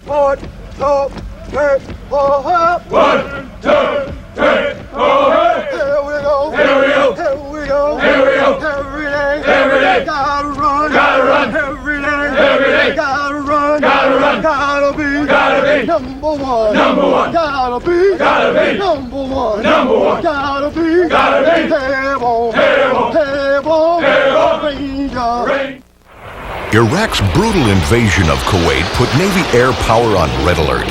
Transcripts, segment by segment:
1, 2, 3, 4, 1, 2, 3, 4, here we go. Here we go. Here we go. Here we go. Every day. Every day. Gotta run. Gotta run. Every day. Every day. Gotta run. Gotta run. Gotta be. Gotta be. Number one. Number one. Gotta be. Gotta be. Number one. Number one. Gotta be. Gotta be. Table. Table. Table. Table. Ranger. Rain. Iraq's brutal invasion of Kuwait put Navy air power on red alert.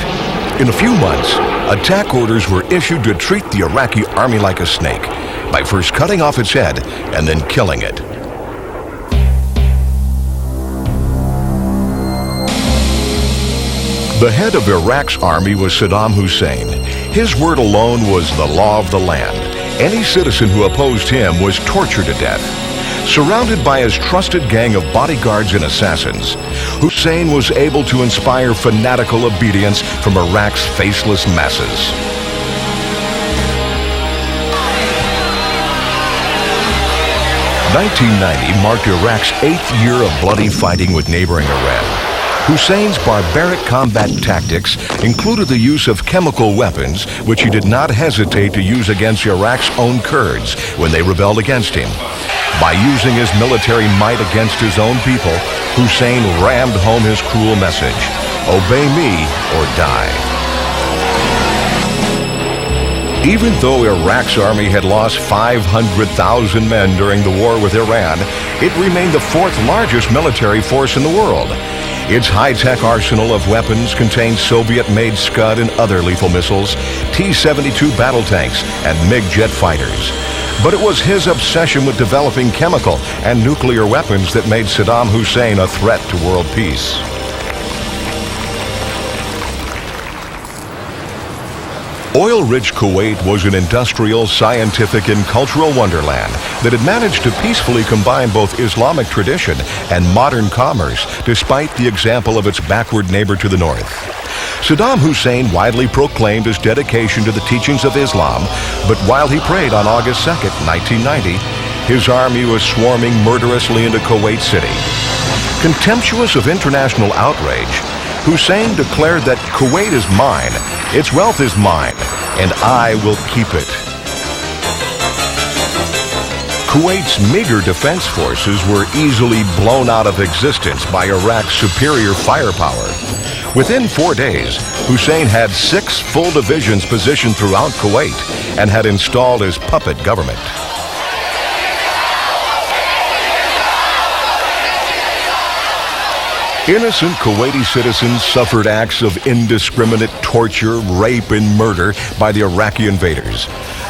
In a few months, attack orders were issued to treat the Iraqi army like a snake by first cutting off its head and then killing it. The head of Iraq's army was Saddam Hussein. His word alone was the law of the land. Any citizen who opposed him was tortured to death. Surrounded by his trusted gang of bodyguards and assassins, Hussein was able to inspire fanatical obedience from Iraq's faceless masses. "1990 marked Iraq's 8th year of bloody fighting with neighboring Iran. Hussein's barbaric combat tactics included the use of chemical weapons, which he did not hesitate to use against Iraq's own Kurds when they rebelled against him. By using his military might against his own people, Hussein rammed home his cruel message: obey me or die. Even though Iraq's army had lost 500,000 men during the war with Iran, it remained the 4th largest military force in the world. Its high-tech arsenal of weapons contained Soviet-made Scud and other lethal missiles, T-72 battle tanks, and MiG jet fighters. But it was his obsession with developing chemical and nuclear weapons that made Saddam Hussein a threat to world peace. Oil-rich Kuwait was an industrial, scientific, and cultural wonderland that had managed to peacefully combine both Islamic tradition and modern commerce, despite the example of its backward neighbor to the north. Saddam Hussein widely proclaimed his dedication to the teachings of Islam, but while he prayed on August 2nd, 1990, his army was swarming murderously into Kuwait City. Contemptuous of international outrage, Hussein declared that Kuwait is mine, its wealth is mine, and I will keep it. Kuwait's meager defense forces were easily blown out of existence by Iraq's superior firepower. Within 4 days, Hussein had 6 full divisions positioned throughout Kuwait and had installed his puppet government. Innocent Kuwaiti citizens suffered acts of indiscriminate torture, rape, and murder by the Iraqi invaders.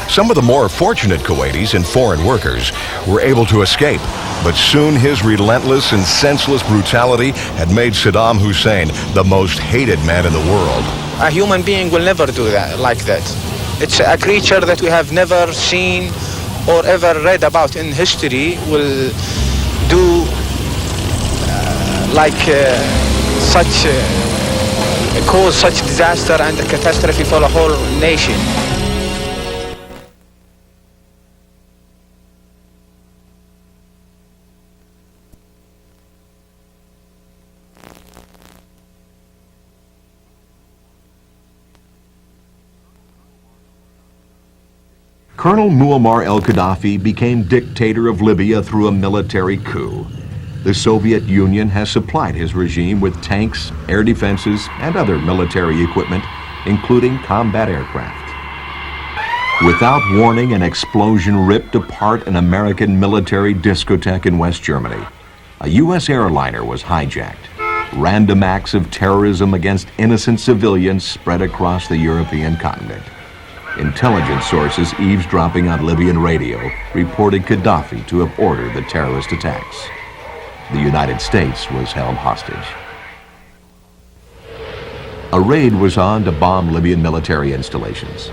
Some of the more fortunate Kuwaitis and foreign workers were able to escape, but soon his relentless and senseless brutality had made Saddam Hussein the most hated man in the world. A human being will never do that like that. It's a creature that we have never seen or ever read about in history will do cause such disaster and a catastrophe for a whole nation. Colonel Muammar al-Gaddafi became dictator of Libya through a military coup. The Soviet Union has supplied his regime with tanks, air defenses, and other military equipment, including combat aircraft. Without warning, an explosion ripped apart an American military discotheque in West Germany. A U.S. airliner was hijacked. Random acts of terrorism against innocent civilians spread across the European continent. Intelligence sources eavesdropping on Libyan radio reported Gaddafi to have ordered the terrorist attacks. The United States was held hostage. A raid was on to bomb Libyan military installations.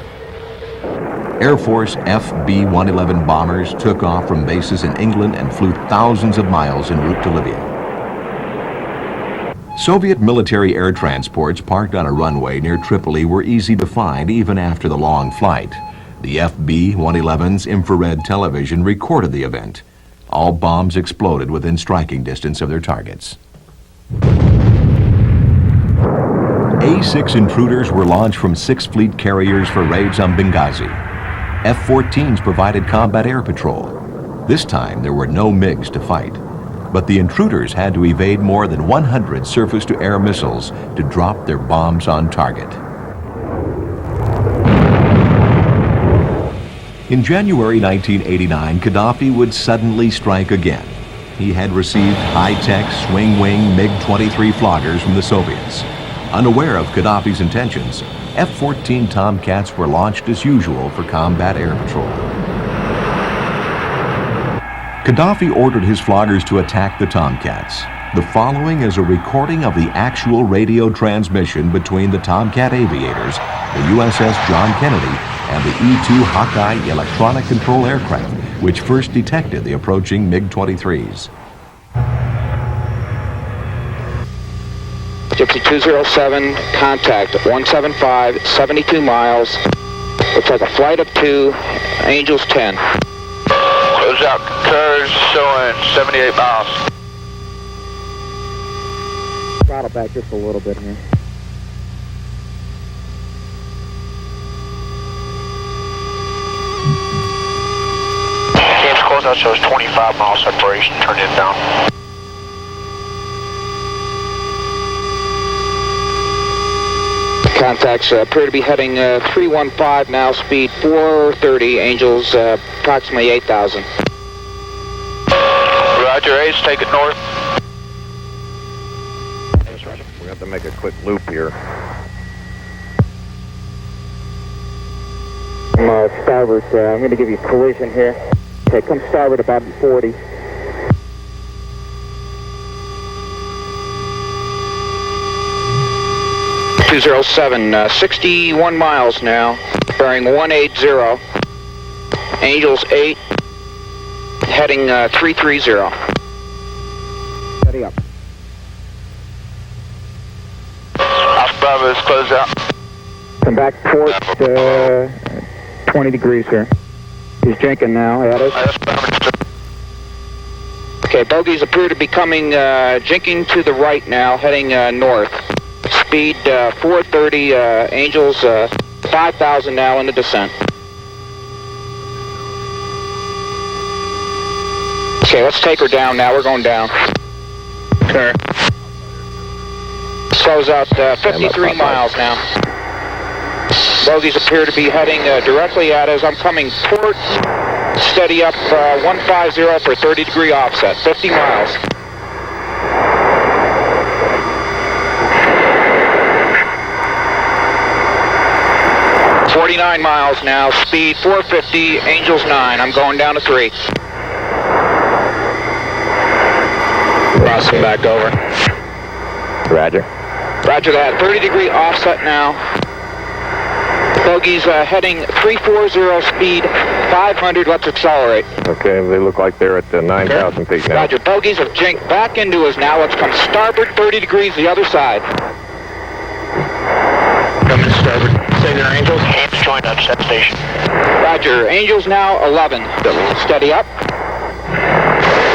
Air Force FB-111 bombers took off from bases in England and flew thousands of miles en route to Libya. Soviet military air transports parked on a runway near Tripoli were easy to find even after the long flight. The FB-111's infrared television recorded the event. All bombs exploded within striking distance of their targets. 8 A-6 intruders were launched from 6 fleet carriers for raids on Benghazi. F-14s provided combat air patrol. This time, there were no MiGs to fight. But the intruders had to evade more than 100 surface-to-air missiles to drop their bombs on target. In January 1989, Gaddafi would suddenly strike again. He had received high-tech, swing-wing MiG-23 floggers from the Soviets. Unaware of Gaddafi's intentions, F-14 Tomcats were launched as usual for combat air patrol. Gaddafi ordered his floggers to attack the Tomcats. The following is a recording of the actual radio transmission between the Tomcat aviators, the USS John Kennedy, and the E-2 Hawkeye electronic control aircraft, which first detected the approaching MiG-23s. Gypsy 207, contact 175, 72 miles. Looks like a flight of 2, Angels 10. Close out curves showing 78 miles. Throttle back just a little bit here. James, close out shows 25 mile separation. Turn it down. Contacts appear to be heading 315 now, speed 430, Angels approximately 8,000. Roger, Ace, take it north. We have to make a quick loop here. Starboard, I'm going to give you collision here. Okay, come starboard about 40. .207, 61 miles now, bearing 180, Angels 8, heading 330. Steady up. Oscar Bravo is closed out. Come back port, 20 degrees here. He's jinking now at us. Okay, bogies appear to be coming, jinking to the right now, heading north. Speed 430, Angels 5,000 now in the descent. Okay, let's take her down now. We're going down. Sure. Slows out 53 miles now. Bogies appear to be heading directly at us. I'm coming port. Steady up 150 for 30 degree offset. 50 miles. .49 miles now, speed 450, Angels 9. I'm going down to 3. Crossing back over. Roger. Roger that. 30 degree offset now. Bogies heading 340, speed 500. Let's accelerate. Okay, they look like they're at 9,000 feet now. Roger. Bogies have jinked back into us now. Let's come starboard 30 degrees the other side. Coming starboard. Say there, Angels. Hands join up, set station. Roger. Angels now 11. Steady up.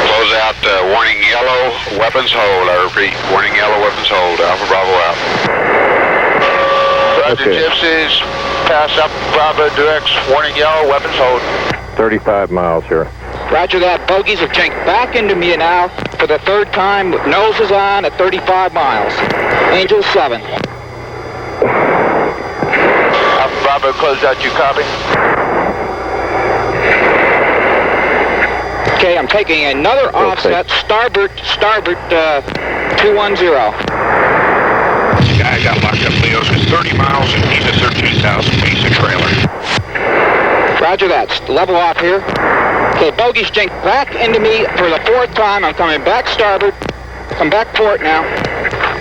Close out, warning yellow, weapons hold. I repeat, warning yellow, weapons hold. Alpha Bravo out. Roger, Okay. Gypsies. Pass up Bravo directs. Warning yellow, weapons hold. 35 miles here. Roger that. Bogies have jinked back into me now for the third time. Nose is on at 35 miles. Angels 7. Alpha Bravo closed out. You copy? Okay, I'm taking another offset. Starboard 210. Guy got locked up, Leos, with 30 miles and keep it 13,000 feet of trailer. Roger that. Level off here. Okay, bogies jinked back into me for the fourth time. I'm coming back starboard. Come back port now.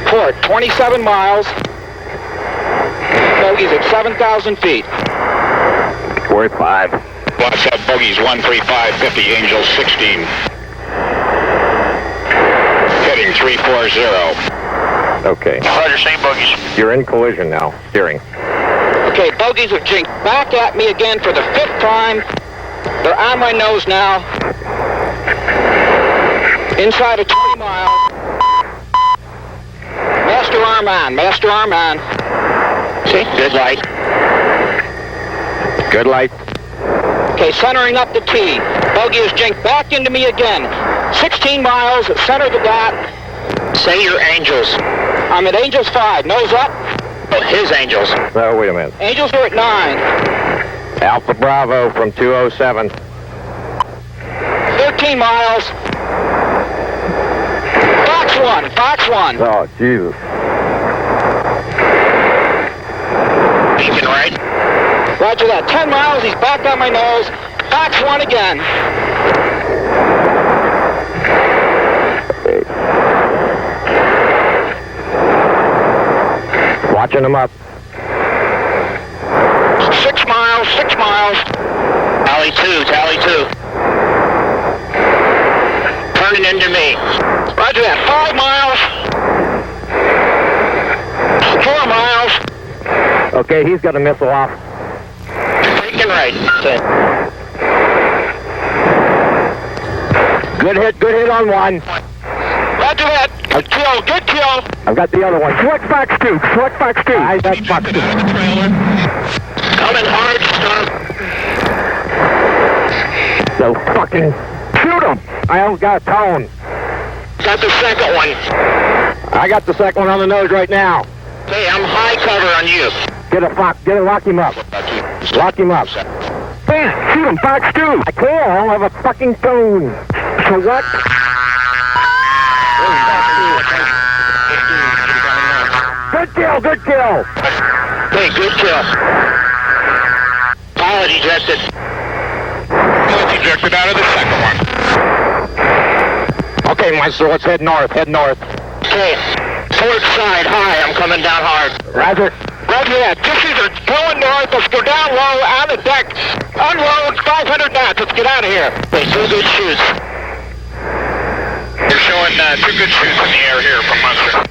Port, 27 miles. Bogies at 7,000 feet. 45. Watch that, bogies 13550, Angels 16. Heading 340. Okay. Roger, same bogies. You're in collision now. Steering. Okay, bogies have jinked back at me again for the fifth time. They're on my nose now. Inside of 20 miles. Master arm on. Master arm on. See, good light. Good light. Okay, centering up the T. Bogey is jinked back into me again. 16 miles, center the dot. Say your Angels. I'm at Angels 5, nose up. Oh, his Angels. No, wait a minute. Angels are at 9. Alpha Bravo from 207. 13 miles. Fox 1, Fox 1. Oh, Jesus. Beacon right. Roger that. 10 miles, he's back on my nose. Fox 1 again. Watching them up. 6 miles, 6 miles. Tally 2, tally 2. Turning into me. Roger that. 5 miles. 4 miles. Okay, he's got a missile off. Beacon right. Good hit on one. Roger that. Good kill, good kill. I've got the other one. Select Fox 2. Select Fox 2. I got Fox 2. Coming hard, stop. So fucking shoot him. I haven't got a tone. Got the second one. I got the second one on the nose right now. Hey, I'm high cover on you. Lock him up. Lock him up. Bam! Shoot him, Fox 2. I can't. I don't have a fucking tone. Select. Good kill, good kill. Hey, good kill. Pilot ejected. Pilot ejected out of the second one. Okay, Meister, let's head north. Head north. Okay, port side high. I'm coming down hard. Roger. Roger that. Dishes are going north. Let's go down low on the deck. Unload 500 knots. Let's get out of here. Hey, 2 good shoots. We're showing 2 good shoots in the air here from Munster.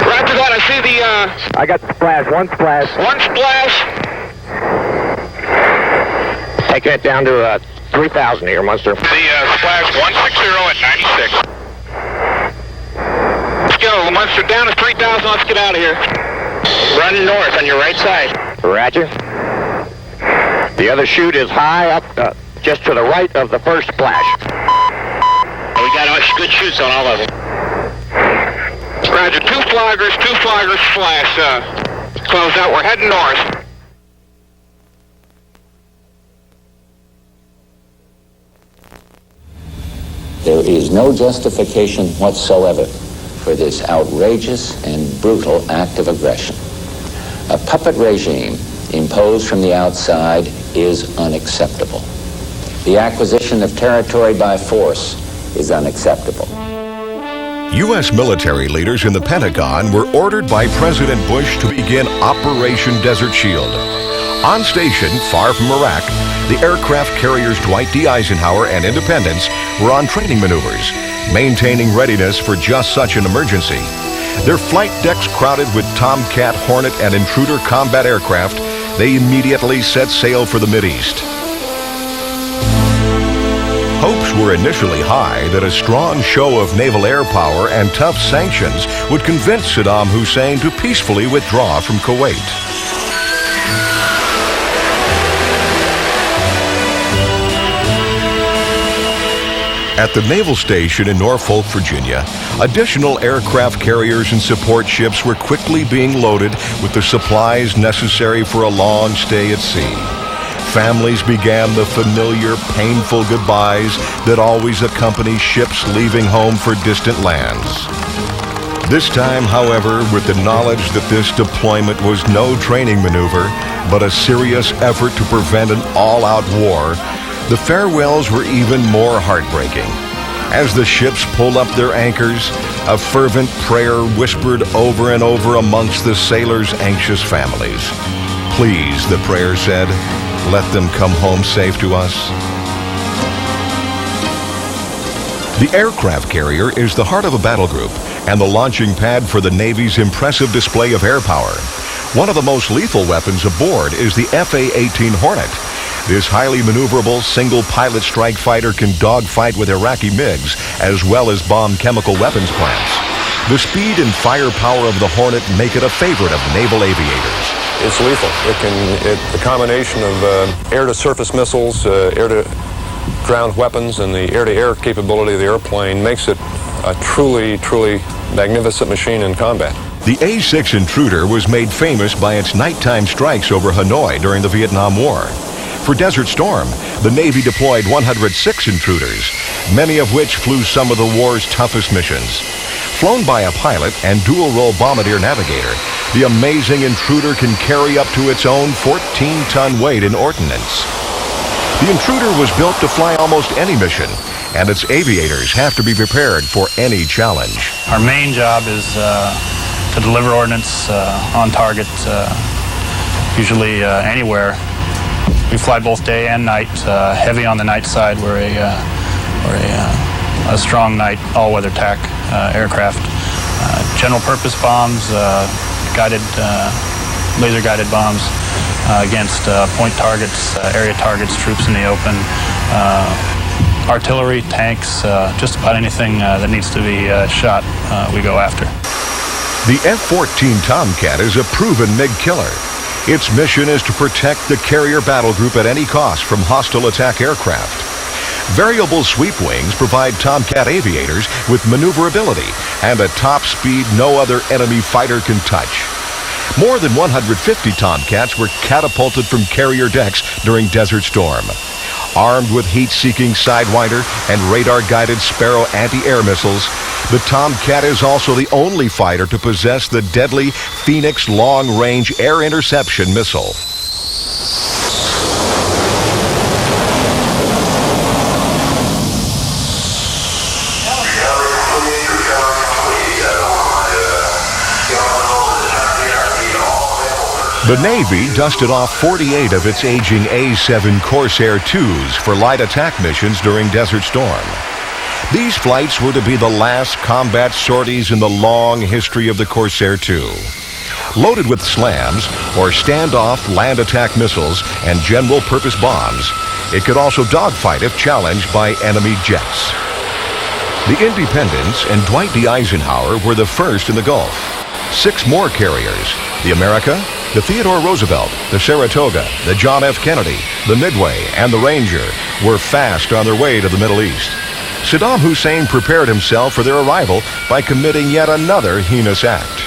Roger that. I see the, I got the splash. One splash. one splash. Taking it down to 3,000 here, Munster. The splash 160 at 96. Let's go. Munster down to 3,000. Let's get out of here. Run north on your right side. Roger. The other chute is high up, just to the right of the first splash. We got good shoots on all of them. Roger. 2 floggers, flash. Close out. We're heading north. There is no justification whatsoever for this outrageous and brutal act of aggression. A puppet regime imposed from the outside is unacceptable. The acquisition of territory by force is unacceptable. U.S. military leaders in the Pentagon were ordered by President Bush to begin Operation Desert Shield. On station, far from Iraq, the aircraft carriers Dwight D. Eisenhower and Independence were on training maneuvers, maintaining readiness for just such an emergency. Their flight decks crowded with Tomcat, Hornet, and Intruder combat aircraft, they immediately set sail for the Mideast. Hopes were initially high that a strong show of naval air power and tough sanctions would convince Saddam Hussein to peacefully withdraw from Kuwait. At the naval station in Norfolk, Virginia, additional aircraft carriers and support ships were quickly being loaded with the supplies necessary for a long stay at sea. Families began the familiar, painful goodbyes that always accompany ships leaving home for distant lands. This time, however, with the knowledge that this deployment was no training maneuver, but a serious effort to prevent an all-out war, the farewells were even more heartbreaking. As the ships pulled up their anchors, a fervent prayer whispered over and over amongst the sailors' anxious families. Please, the prayer said, let them come home safe to us. The aircraft carrier is the heart of a battle group and the launching pad for the Navy's impressive display of air power. One of the most lethal weapons aboard is the F/A-18 Hornet. This highly maneuverable single-pilot strike fighter can dogfight with Iraqi MiGs as well as bomb chemical weapons plants. The speed and firepower of the Hornet make it a favorite of naval aviators. It's lethal. The combination of air-to-surface missiles, air-to-ground weapons, and the air-to-air capability of the airplane makes it a truly, truly magnificent machine in combat. The A-6 Intruder was made famous by its nighttime strikes over Hanoi during the Vietnam War. For Desert Storm, the Navy deployed 106 Intruders, many of which flew some of the war's toughest missions. Flown by a pilot and dual-role bombardier navigator, the amazing Intruder can carry up to its own 14-ton weight in ordnance. The Intruder was built to fly almost any mission, and its aviators have to be prepared for any challenge. Our main job is to deliver ordnance on target, usually anywhere. We fly both day and night, heavy on the night side. We're a strong night all-weather TAC aircraft. General purpose bombs, laser-guided bombs against point targets, area targets, troops in the open, artillery, tanks, just about anything that needs to be shot, we go after. The F-14 Tomcat is a proven MiG killer. Its mission is to protect the carrier battle group at any cost from hostile attack aircraft. Variable sweep wings provide Tomcat aviators with maneuverability and a top speed no other enemy fighter can touch. More than 150 Tomcats were catapulted from carrier decks during Desert Storm. Armed with heat-seeking Sidewinder and radar-guided Sparrow anti-air missiles, the Tomcat is also the only fighter to possess the deadly Phoenix long-range air interception missile. The Navy dusted off 48 of its aging A-7 Corsair IIs for light attack missions during Desert Storm. These flights were to be the last combat sorties in the long history of the Corsair II. Loaded with SLAMs, or standoff land attack missiles, and general-purpose bombs, it could also dogfight if challenged by enemy jets. The Independence and Dwight D. Eisenhower were the first in the Gulf. 6 more carriers, the America, the Theodore Roosevelt, the Saratoga, the John F. Kennedy, the Midway, and the Ranger were fast on their way to the Middle East. Saddam Hussein prepared himself for their arrival by committing yet another heinous act.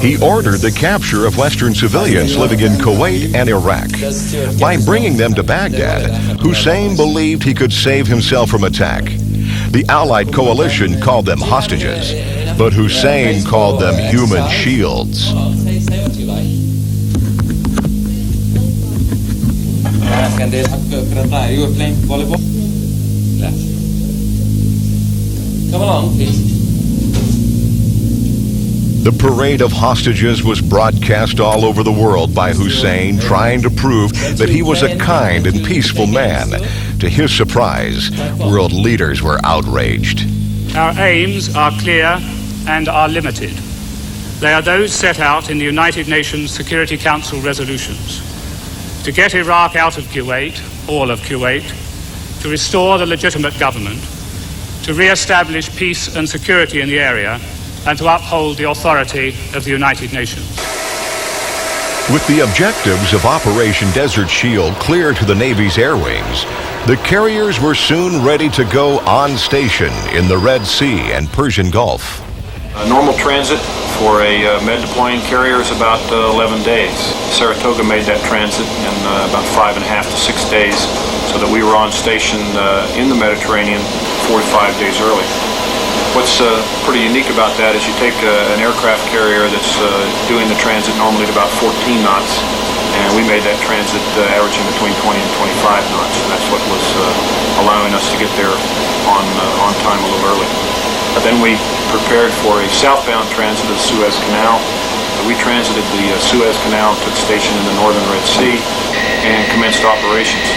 He ordered the capture of Western civilians living in Kuwait and Iraq. By bringing them to Baghdad, Hussein believed he could save himself from attack. The Allied coalition called them hostages, but Hussein called them human shields. Come along, please. The parade of hostages was broadcast all over the world by Hussein, trying to prove that he was a kind and peaceful man. To his surprise, world leaders were outraged. Our aims are clear and are limited. They are those set out in the United Nations Security Council resolutions. To get Iraq out of Kuwait, all of Kuwait, to restore the legitimate government, to re-establish peace and security in the area, and to uphold the authority of the United Nations. With the objectives of Operation Desert Shield clear to the Navy's air wings, the carriers were soon ready to go on station in the Red Sea and Persian Gulf. A normal transit for a med-deploying carrier is about 11 days. Saratoga made that transit in about 5.5 to 6 days, so that we were on station in the Mediterranean 4 to 5 days early. What's pretty unique about that is you take an aircraft carrier that's doing the transit normally at about 14 knots, and we made that transit averaging between 20 and 25 knots, and that's what was allowing us to get there on time a little early. Then we prepared for a southbound transit of the Suez Canal. We transited the Suez Canal, took station in the northern Red Sea, and commenced operations.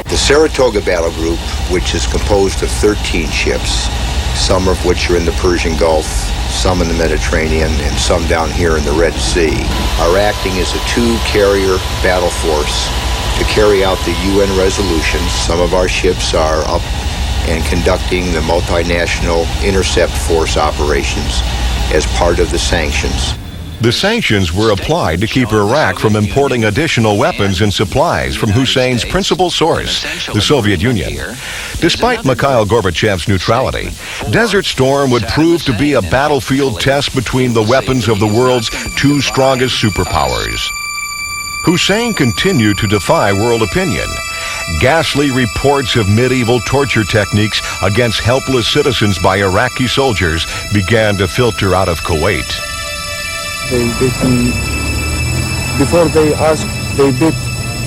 The Saratoga Battle Group, which is composed of 13 ships, some of which are in the Persian Gulf, some in the Mediterranean, and some down here in the Red Sea, are acting as a two-carrier battle force to carry out the UN resolutions. Some of our ships are up and conducting the multinational intercept force operations as part of the sanctions. The sanctions were applied to keep Iraq from importing additional weapons and supplies from Hussein's principal source, the Soviet Union. Despite Mikhail Gorbachev's neutrality, Desert Storm would prove to be a battlefield test between the weapons of the world's two strongest superpowers. Hussein continued to defy world opinion. Ghastly reports of medieval torture techniques against helpless citizens by Iraqi soldiers began to filter out of Kuwait. They beat me. Before they asked, they beat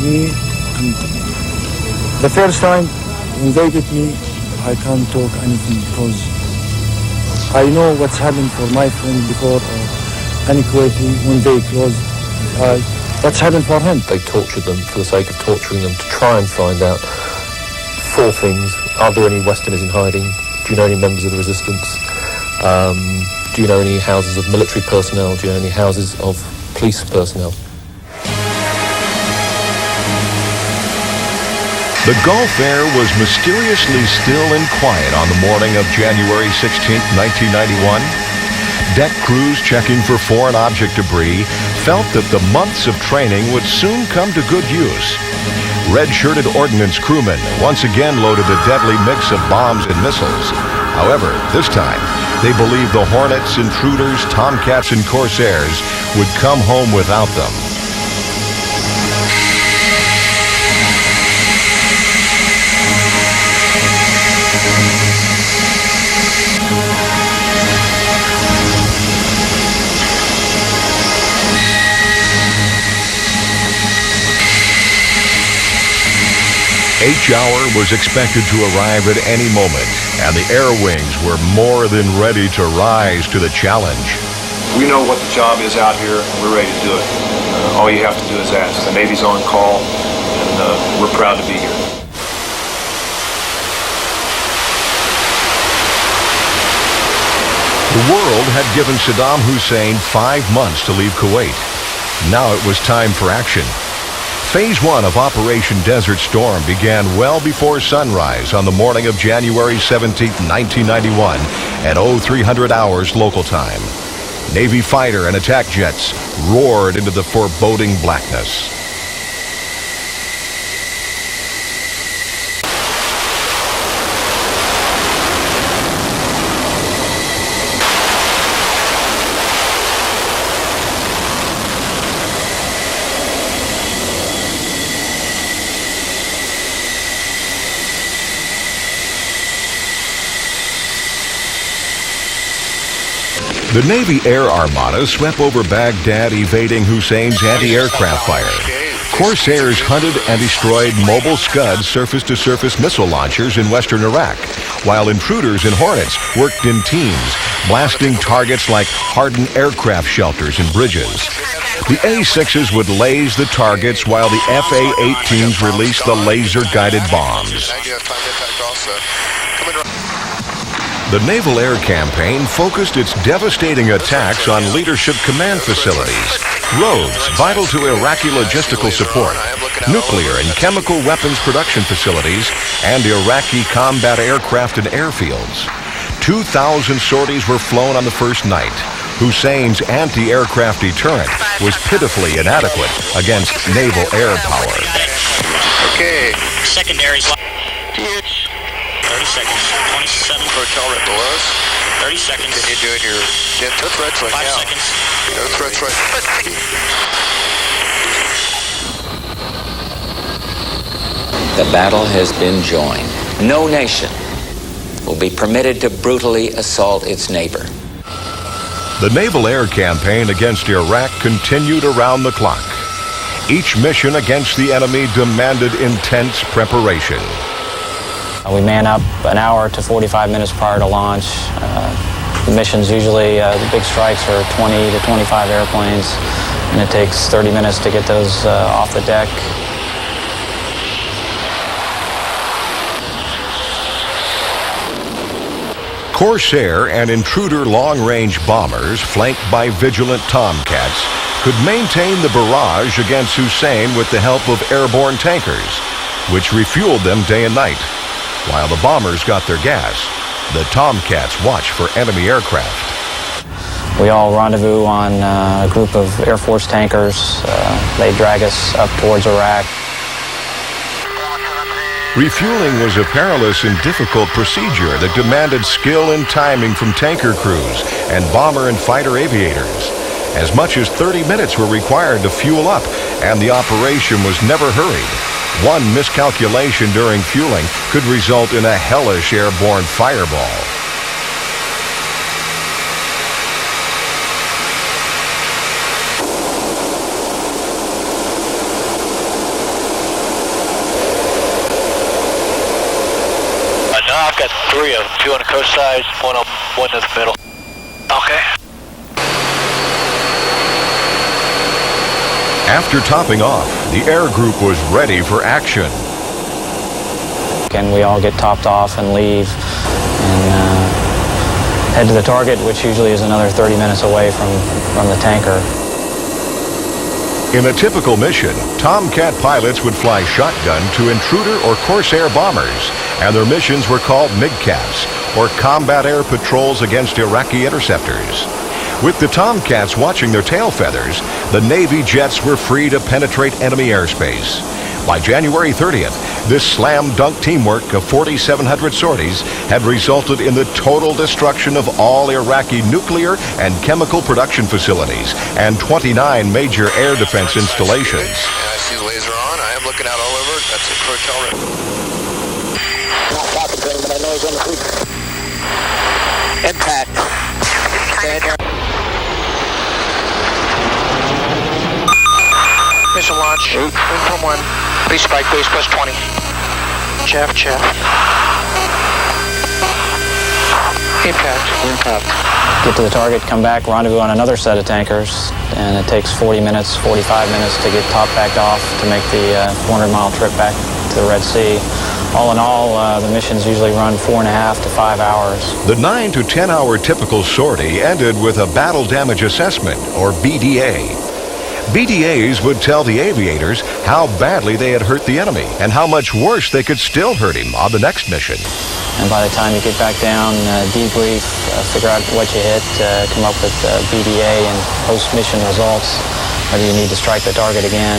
me. And the first time when they beat me, I can't talk anything because I know what's happened for my friend before, any Kuwaiti, when they closed his eye. What's happened for him? They tortured them for the sake of torturing them to try and find out four things. Are there any Westerners in hiding? Do you know any members of the resistance? Do you know any houses of military personnel? Do you know any houses of police personnel? The Gulf air was mysteriously still and quiet on the morning of January 16, 1991. Deck crews checking for foreign object debris felt that the months of training would soon come to good use. Red-shirted ordnance crewmen once again loaded a deadly mix of bombs and missiles. However, this time, they believed the Hornets, Intruders, Tomcats, and Corsairs would come home without them. H-hour was expected to arrive at any moment, and the air wings were more than ready to rise to the challenge. We know what the job is out here, and we're ready to do it. All you have to do is ask. The Navy's on call, and we're proud to be here. The world had given Saddam Hussein 5 months to leave Kuwait. Now it was time for action. Phase 1 of Operation Desert Storm began well before sunrise on the morning of January 17, 1991 at 0300 hours local time. Navy fighter and attack jets roared into the foreboding blackness. The Navy Air Armada swept over Baghdad, evading Hussein's anti-aircraft fire. Corsairs hunted and destroyed mobile Scud surface-to-surface missile launchers in western Iraq, while Intruders and Hornets worked in teams, blasting targets like hardened aircraft shelters and bridges. The A-6s would laze the targets while the FA-18s released the laser-guided bombs. The Naval Air Campaign focused its devastating attacks on leadership command facilities, roads vital to Iraqi logistical support, nuclear and chemical weapons production facilities, and Iraqi combat aircraft and airfields. 2,000 sorties were flown on the first night. Hussein's anti-aircraft deterrent was pitifully inadequate against naval air power. Okay. Secondaries. 30 seconds. 27. Hotel right below us. 30 seconds. Can you do your... Yeah, no threats right 5 now. seconds. No threats right now. The battle has been joined. No nation will be permitted to brutally assault its neighbor. The Naval Air Campaign against Iraq continued around the clock. Each mission against the enemy demanded intense preparation. We man up an hour to 45 minutes prior to launch. The missions usually, the big strikes are 20 to 25 airplanes, and it takes 30 minutes to get those off the deck. Corsair and Intruder long-range bombers, flanked by vigilant Tomcats, could maintain the barrage against Hussein with the help of airborne tankers, which refueled them day and night. While the bombers got their gas, the Tomcats watched for enemy aircraft. We all rendezvous on a group of Air Force tankers. They drag us up towards Iraq. Refueling was a perilous and difficult procedure that demanded skill and timing from tanker crews and bomber and fighter aviators. As much as 30 minutes were required to fuel up, and the operation was never hurried. One miscalculation during fueling could result in a hellish airborne fireball. Now I've got 3 of them, 2 on the coast side, one in the middle. Okay. After topping off, the air group was ready for action. And we all get topped off and leave and head to the target, which usually is another 30 minutes away from the tanker. In a typical mission, Tomcat pilots would fly shotgun to Intruder or Corsair bombers, and their missions were called MIGCAPs, or Combat Air Patrols Against Iraqi Interceptors. With the Tomcats watching their tail feathers, the Navy jets were free to penetrate enemy airspace. By January 30th, this slam-dunk teamwork of 4,700 sorties had resulted in the total destruction of all Iraqi nuclear and chemical production facilities and 29 major air defense installations. And I see the laser on. I am looking out all over. That's approach already. Impact. Missile launch. From 1. Base spike, base plus 20. Chaff. Impact. Get to the target, come back, rendezvous on another set of tankers, and it takes 40 minutes, 45 minutes to get top backed off to make the 400-mile trip back to the Red Sea. All in all, the missions usually run 4.5 to 5 hours. The 9 to 10 hour typical sortie ended with a battle damage assessment, or BDA. BDAs would tell the aviators how badly they had hurt the enemy and how much worse they could still hurt him on the next mission. And by the time you get back down, debrief, figure out what you hit, come up with BDA and post-mission results, whether you need to strike the target again.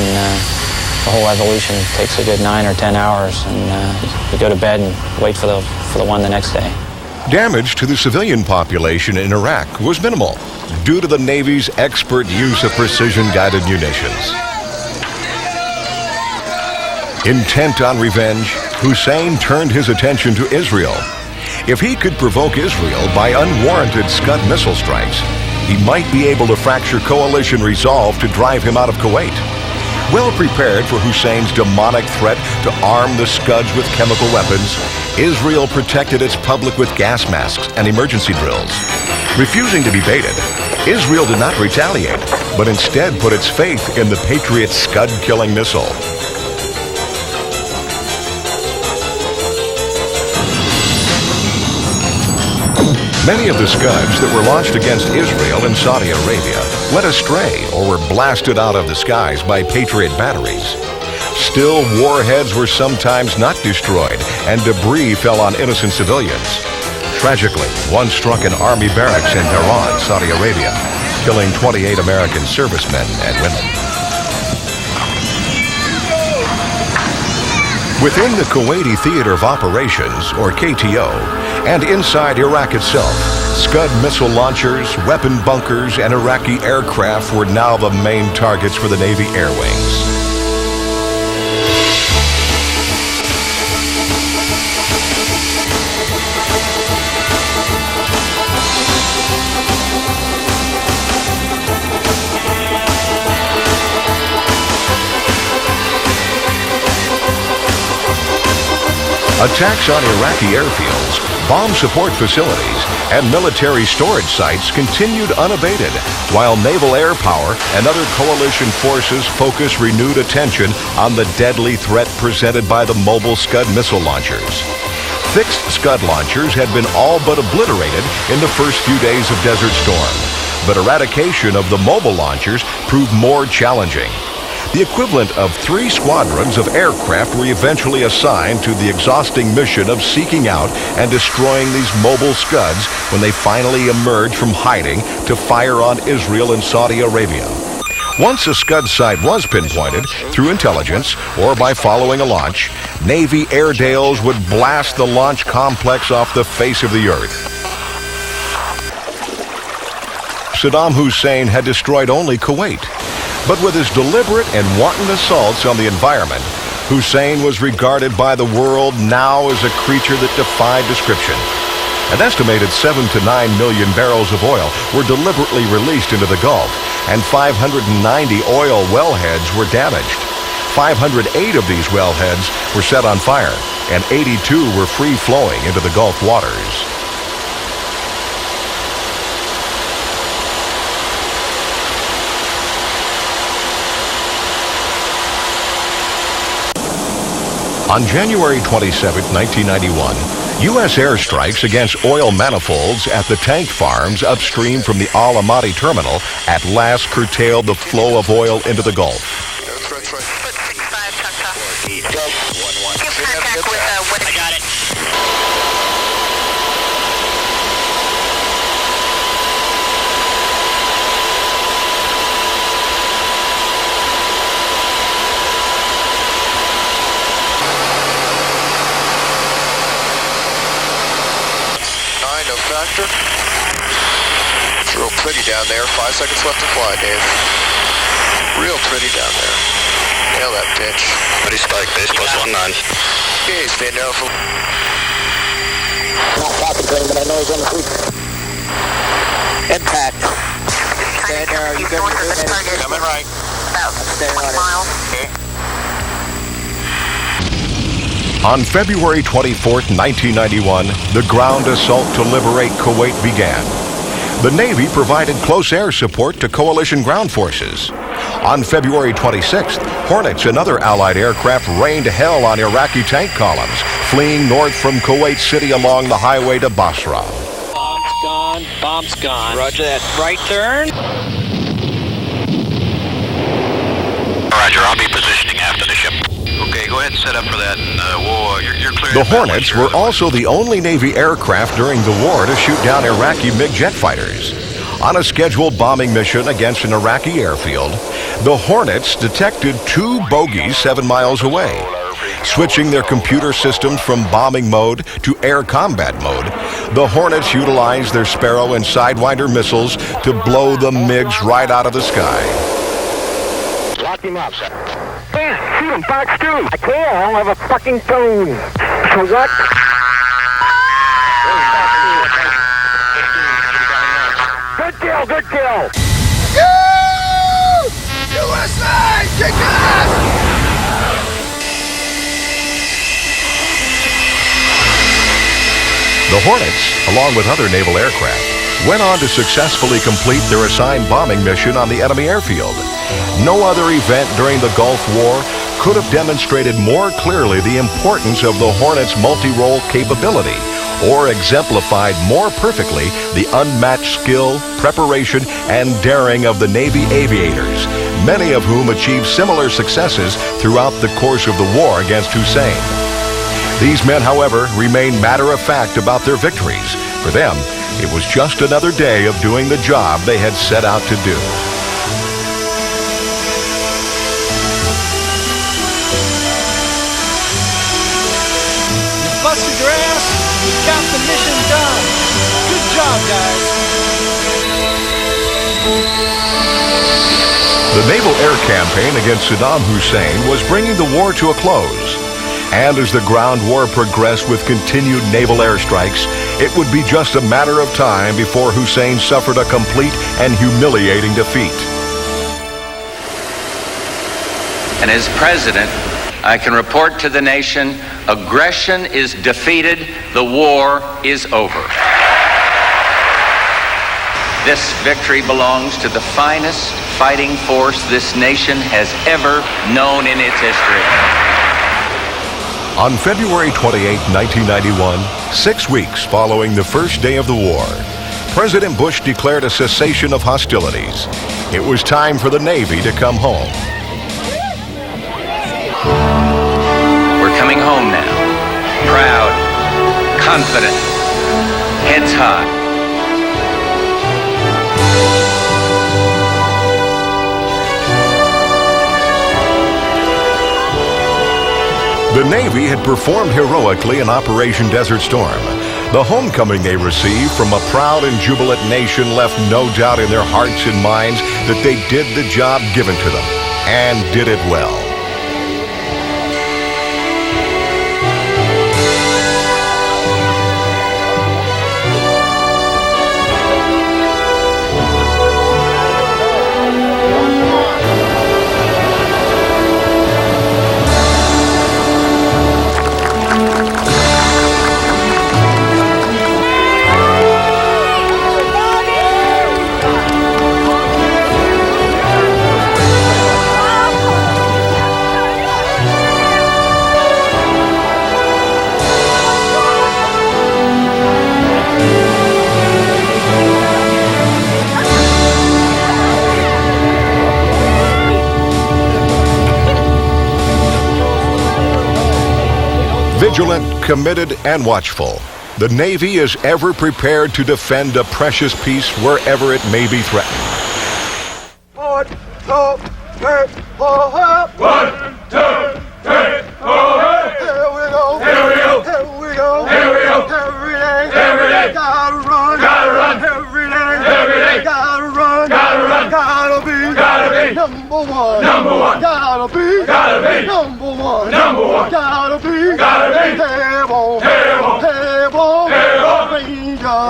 The whole evolution takes a good 9 or 10 hours, and you go to bed and wait for the one the next day. Damage to the civilian population in Iraq was minimal due to the Navy's expert use of precision-guided munitions. Intent on revenge, Hussein turned his attention to Israel. If he could provoke Israel by unwarranted Scud missile strikes, he might be able to fracture coalition resolve to drive him out of Kuwait. Well prepared for Hussein's demonic threat to arm the Scuds with chemical weapons, Israel protected its public with gas masks and emergency drills. Refusing to be baited, Israel did not retaliate, but instead put its faith in the Patriot Scud-killing missile. Many of the Scuds that were launched against Israel and Saudi Arabia went astray or were blasted out of the skies by Patriot batteries. Still, warheads were sometimes not destroyed, and debris fell on innocent civilians. Tragically, one struck an army barracks in Tehran, Saudi Arabia, killing 28 American servicemen and women. Within the Kuwaiti Theater of Operations, or KTO, and inside Iraq itself, Scud missile launchers, weapon bunkers, and Iraqi aircraft were now the main targets for the Navy air wings. Attacks on Iraqi airfields, bomb support facilities, and military storage sites continued unabated, while naval air power and other coalition forces focused renewed attention on the deadly threat presented by the mobile Scud missile launchers. fixed Scud launchers had been all but obliterated in the first few days of Desert Storm, but eradication of the mobile launchers proved more challenging. The equivalent of 3 squadrons of aircraft were eventually assigned to the exhausting mission of seeking out and destroying these mobile Scuds when they finally emerged from hiding to fire on Israel and Saudi Arabia. Once a Scud site was pinpointed through intelligence or by following a launch, Navy Airedales would blast the launch complex off the face of the earth. Saddam Hussein had destroyed only Kuwait, but with his deliberate and wanton assaults on the environment, Hussein was regarded by the world now as a creature that defied description. An estimated 7 to 9 million barrels of oil were deliberately released into the Gulf, and 590 oil wellheads were damaged. 508 of these wellheads were set on fire, and 82 were free-flowing into the Gulf waters. On January 27, 1991, U.S. airstrikes against oil manifolds at the tank farms upstream from the Al Amati terminal at last curtailed the flow of oil into the Gulf. I got it. Factor. It's real pretty down there. 5 seconds left to fly, Dave. Real pretty down there. Nail that pitch. Pretty spike, base plus 19. Okay, stay down for... Not concentrating, but I know he's on the creek. Impact. Stay there. Are you good? Coming right. About 20 miles. Okay. On February 24, 1991, the ground assault to liberate Kuwait began. The Navy provided close air support to coalition ground forces. On February 26th, Hornets and other Allied aircraft rained hell on Iraqi tank columns, fleeing north from Kuwait City along the highway to Basra. Bomb's gone, bomb's gone. Roger that. Right turn. Roger, I'll be positioning after the ship. Okay, go ahead and set up for that, and you're clear. The Hornets were also the only Navy aircraft during the war to shoot down Iraqi MiG jet fighters. On a scheduled bombing mission against an Iraqi airfield, the Hornets detected 2 bogies 7 miles away. Switching their computer systems from bombing mode to air combat mode, the Hornets utilized their Sparrow and Sidewinder missiles to blow the MiGs right out of the sky. Lock him up. Damn, shoot him, Fox 2. I can't, I don't have a fucking phone. So what? Good kill, good kill. USA! Kick ass! The Hornets, along with other naval aircraft, went on to successfully complete their assigned bombing mission on the enemy airfield. No other event during the Gulf War could have demonstrated more clearly the importance of the Hornets' multi-role capability, or exemplified more perfectly the unmatched skill, preparation, and daring of the Navy aviators, many of whom achieved similar successes throughout the course of the war against Hussein. These men, however, remain matter-of-fact about their victories. For them, it was just another day of doing the job they had set out to do. You busted your ass, you got the mission done. Good job, guys. The naval air campaign against Saddam Hussein was bringing the war to a close. And as the ground war progressed with continued naval airstrikes, it would be just a matter of time before Hussein suffered a complete and humiliating defeat. And as president, I can report to the nation, aggression is defeated, the war is over. This victory belongs to the finest fighting force this nation has ever known in its history. On February 28, 1991, 6 weeks following the first day of the war, President Bush declared a cessation of hostilities. It was time for the Navy to come home. We're coming home now. Proud, confident, heads high. The Navy had performed heroically in Operation Desert Storm. The homecoming they received from a proud and jubilant nation left no doubt in their hearts and minds that they did the job given to them, and did it well. Vigilant, committed, and watchful, the Navy is ever prepared to defend a precious peace wherever it may be threatened. 1, 2, 3, 4, 1, 2, 3, 4, here we go, here we go, here we go, here we go, every day, gotta run, every day, gotta run, gotta be number one, gotta be number one, gotta be airborne,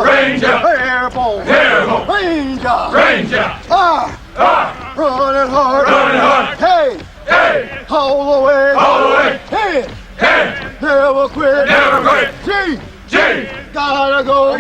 Ranger, airborne, Ranger, running hard, hey, all the way, hey, never quit, G, gotta go,